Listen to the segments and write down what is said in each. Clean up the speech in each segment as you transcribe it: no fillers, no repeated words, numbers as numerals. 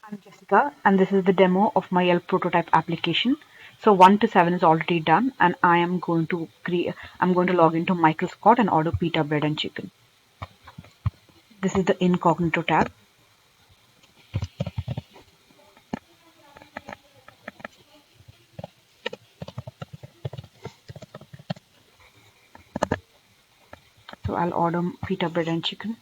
I'm Jessica, and this is the demo of my Yelp prototype application. So 1 to 7 is already done, and I'm going to log into Michael Scott and order pita bread and chicken. This is the incognito tab. So I'll order pita bread and chicken.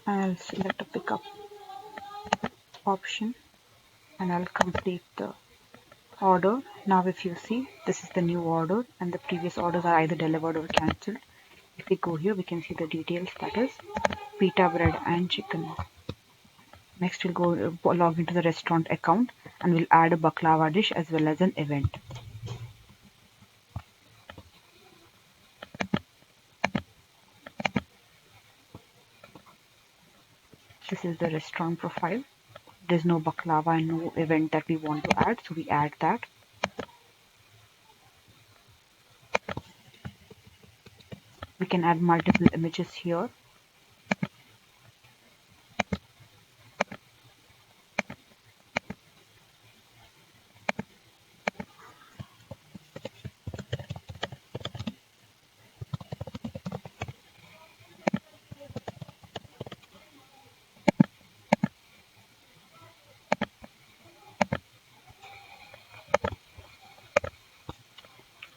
I'll select a pickup option, and I'll complete the order. Now if you see, this is the new order, and the previous orders are either delivered or cancelled. If we go here, we can see the details, that is pita bread and chicken. Next, we'll go log into the restaurant account, and we'll add a baklava dish as well as an event. This is the restaurant profile. There's no baklava and no event that we want to add, so we add that. We can add multiple images here.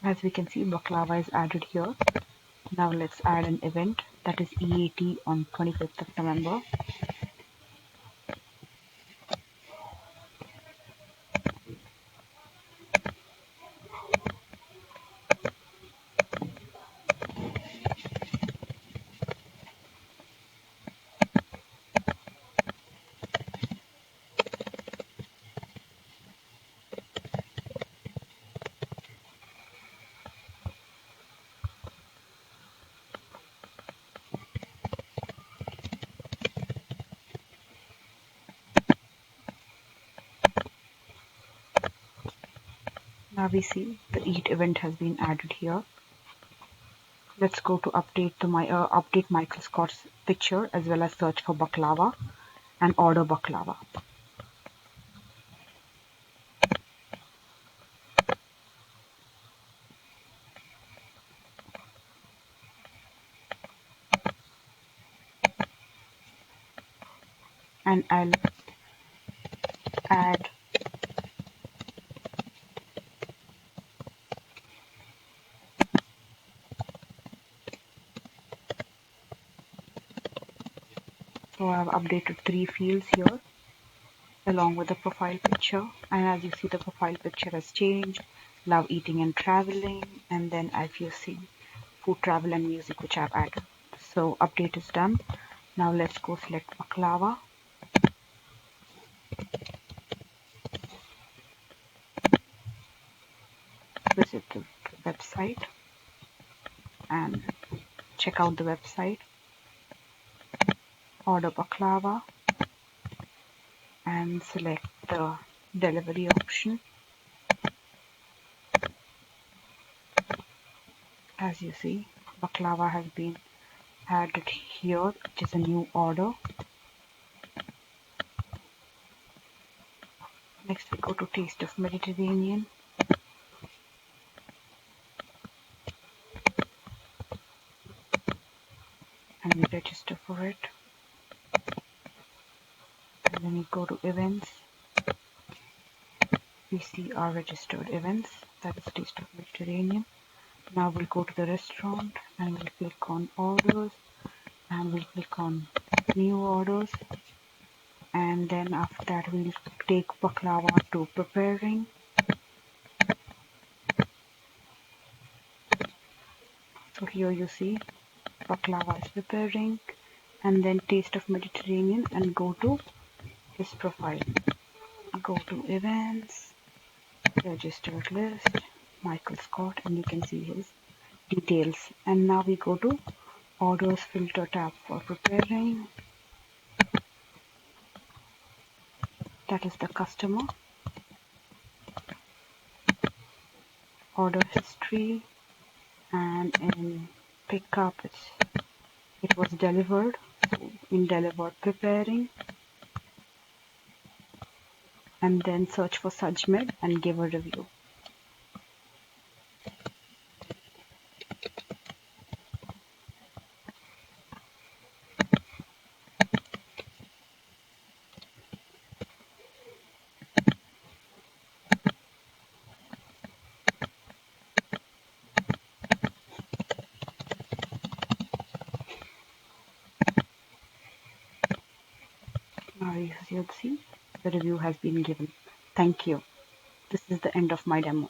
As we can see, baklava is added here. Now let's add an event, that is EAT on 25th of November. Now we see the EAT event has been added here. Let's go to update Michael Scott's picture as well as search for baklava and order baklava. And I'll add so I've updated 3 fields here along with the profile picture, and as you see, the profile picture has changed. Love eating and traveling, and then as you see, food, travel and music, which I've added. So update is done. Now let's go select baklava, visit the website and check out the website, order baklava and select the delivery option. As you see, baklava has been added here, which is a new order. Next we go to Taste of Mediterranean, and we register for it. And then we go to events. We see our registered events, that is Taste of Mediterranean. Now we'll go to the restaurant and we'll click on orders and we'll click on new orders, and then after that we'll take baklava to preparing. So here you see baklava is preparing, and then Taste of Mediterranean, and go to his profile. Go to events, registered list, Michael Scott, and you can see his details. And now we go to Orders filter tab for preparing. That is the customer. Order history, and in pickup it was delivered. So in delivered preparing, and then search for Sajmed and give a review. Now you'll see the review has been given. Thank you. This is the end of my demo.